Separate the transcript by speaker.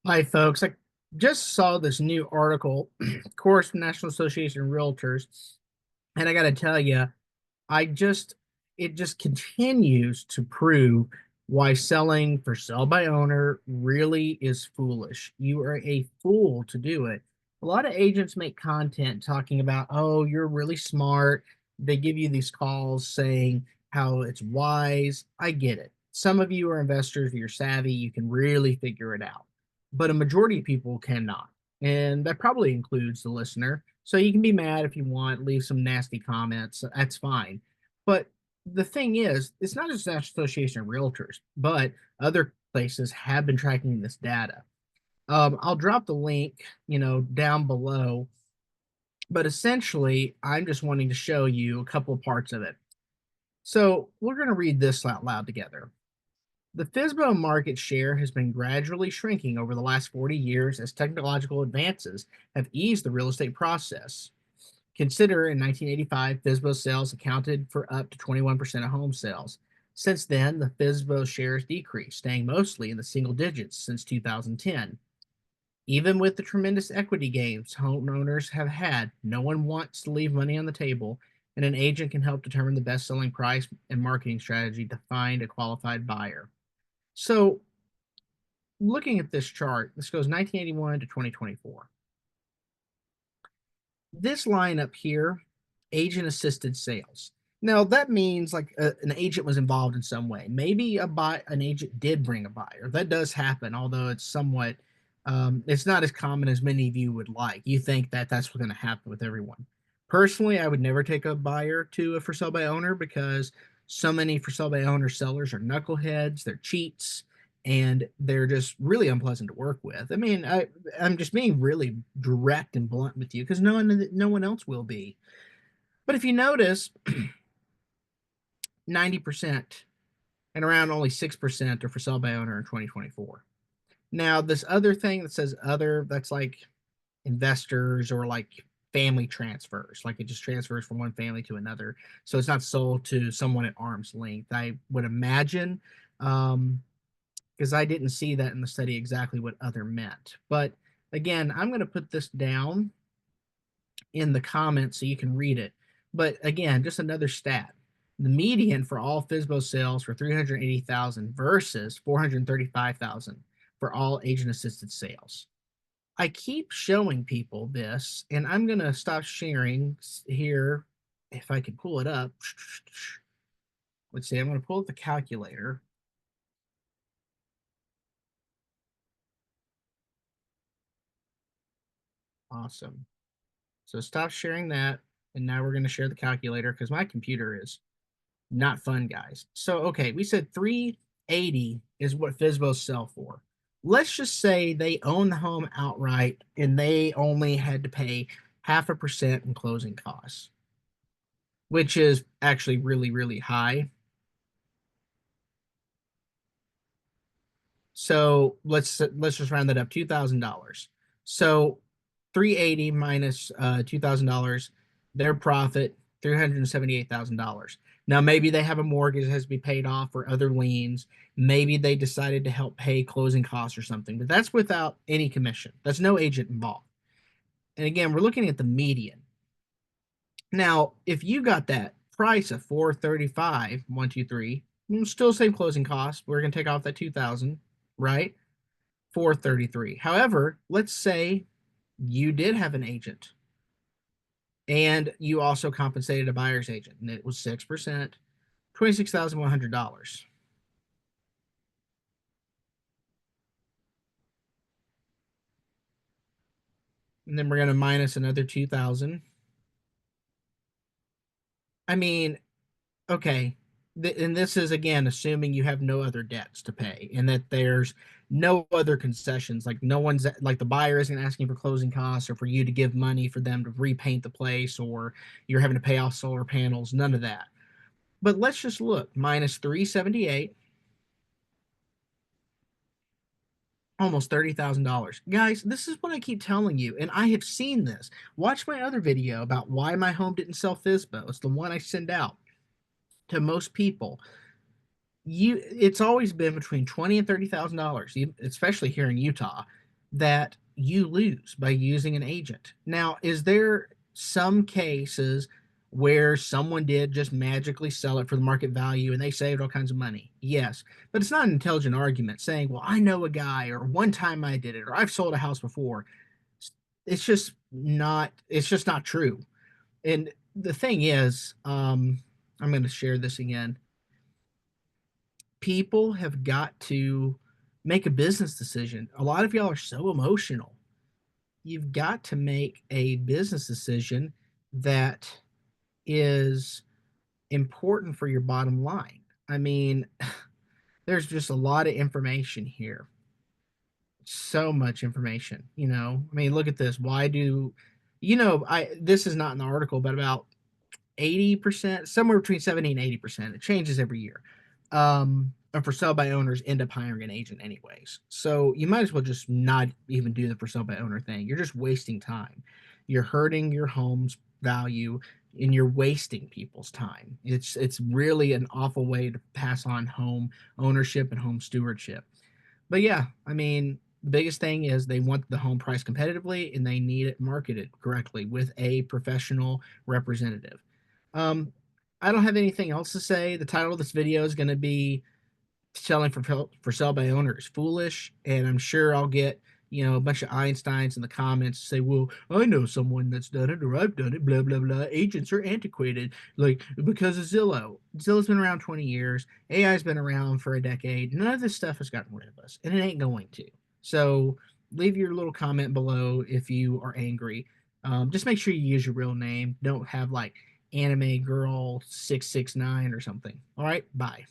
Speaker 1: Hi, folks. I just saw this new article, of course, National Association of Realtors, and I got to tell you, I just it just continues to prove why selling for sell by owner really is foolish. You are a fool to do it. A lot of agents make content talking about, oh, you're really smart. They give you these calls saying how it's wise. I get it. Some of you are investors, you're savvy, you can really figure it out. But a majority of people cannot. And that probably includes the listener. So you can be mad if you want, leave some nasty comments. That's fine. But the thing is, it's not just National Association of Realtors, but other places have been tracking this data. I'll drop the link, down below. But essentially, I'm just wanting to show you a couple of parts of it. So we're going to read this out loud together. The Fsbo market share has been gradually shrinking over the last 40 years as technological advances have eased the real estate process. Consider in 1985, Fsbo sales accounted for up to 21% of home sales. Since then, the Fsbo shares decreased, staying mostly in the single digits since 2010. Even with the tremendous equity gains homeowners have had, no one wants to leave money on the table, and an agent can help determine the best selling price and marketing strategy to find a qualified buyer. So, looking at this chart, this goes 1981 to 2024. This line up here, agent assisted sales. Now that means like an agent was involved in some way. Maybe an agent did bring a buyer. That does happen, although it's somewhat it's not as common as many of you would like. You think that that's what's going to happen with everyone. Personally, I would never take a buyer to a for sale by owner because so many for sale by owner sellers are knuckleheads, they're cheats, and they're just really unpleasant to work with. I mean, I'm just being really direct and blunt with you because no one else will be. But if you notice, 90% and around only 6% are for sale by owner in 2024. Now, this other thing that says other, that's like investors or like family transfers, like it just transfers from one family to another. So it's not sold to someone at arm's length. I would imagine, because I didn't see that in the study exactly what other meant. But again, I'm going to put this down in the comments so you can read it. But again, just another stat. The median for all Fsbo sales for 380,000 versus 435,000 for all agent assisted sales. I keep showing people this, and I'm going to stop sharing here if I can pull it up. Let's see, I'm going to pull up the calculator. Awesome. So stop sharing that. And now we're going to share the calculator because my computer is not fun, guys. So, okay, we said 380 is what Fsbo's sell for. Let's just say they own the home outright and they only had to pay 0.5% in closing costs, which is actually really, really high. So let's just round that up, $2,000. So 380 minus $2,000, their profit $378,000. Now maybe they have a mortgage that has to be paid off or other liens. Maybe they decided to help pay closing costs or something, but that's without any commission. That's no agent involved. And again, we're looking at the median. Now, if you got that price of 435, 123, still same closing costs. We're gonna take off that 2,000, right? 433. However, let's say you did have an agent and you also compensated a buyer's agent and it was 6%, $26,100. And then we're going to minus another 2,000. I mean, okay. And this is again assuming you have no other debts to pay and that there's no other concessions. Like no one's like the buyer isn't asking for closing costs or for you to give money for them to repaint the place or you're having to pay off solar panels. None of that. But let's just look minus 378, almost $30,000. Guys, this is what I keep telling you, and I have seen this. Watch my other video about why my home didn't sell Fsbo. It's the one I send out to most people. It's always been between $20,000 and $30,000, especially here in Utah. that you lose by using an agent. Now, is there some cases where someone did just magically sell it for the market value and they saved all kinds of money? Yes, but it's not an intelligent argument saying, well, I know a guy, or one time I did it, or I've sold a house before. It's just not true. And the thing is, I'm going to share this again. People have got to make a business decision. A lot of y'all are so emotional. You've got to make a business decision that is important for your bottom line. I mean, there's just a lot of information here. So much information, you know. I mean, look at this. Why do I this is not in the article, but about 80%, somewhere between 70 and 80%. It changes every year. And for sale by owners end up hiring an agent anyways. So you might as well just not even do the for sale by owner thing. You're just wasting time. You're hurting your home's value and you're wasting people's time. It's really an awful way to pass on home ownership and home stewardship. But yeah, I mean, the biggest thing is they want the home priced competitively and they need it marketed correctly with a professional representative. Um, I don't have anything else to say. The title of this video is going to be selling for sale by owner is foolish, and I'm sure I'll get a bunch of Einsteins in the comments say, "Well, I know someone that's done it, or I've done it." Blah blah blah. Agents are antiquated, like because of Zillow. Zillow's been around 20 years. AI's been around for a decade. None of this stuff has gotten rid of us, and it ain't going to. So leave your little comment below if you are angry. Just make sure you use your real name. Don't have like anime girl 669 or something. All right, bye.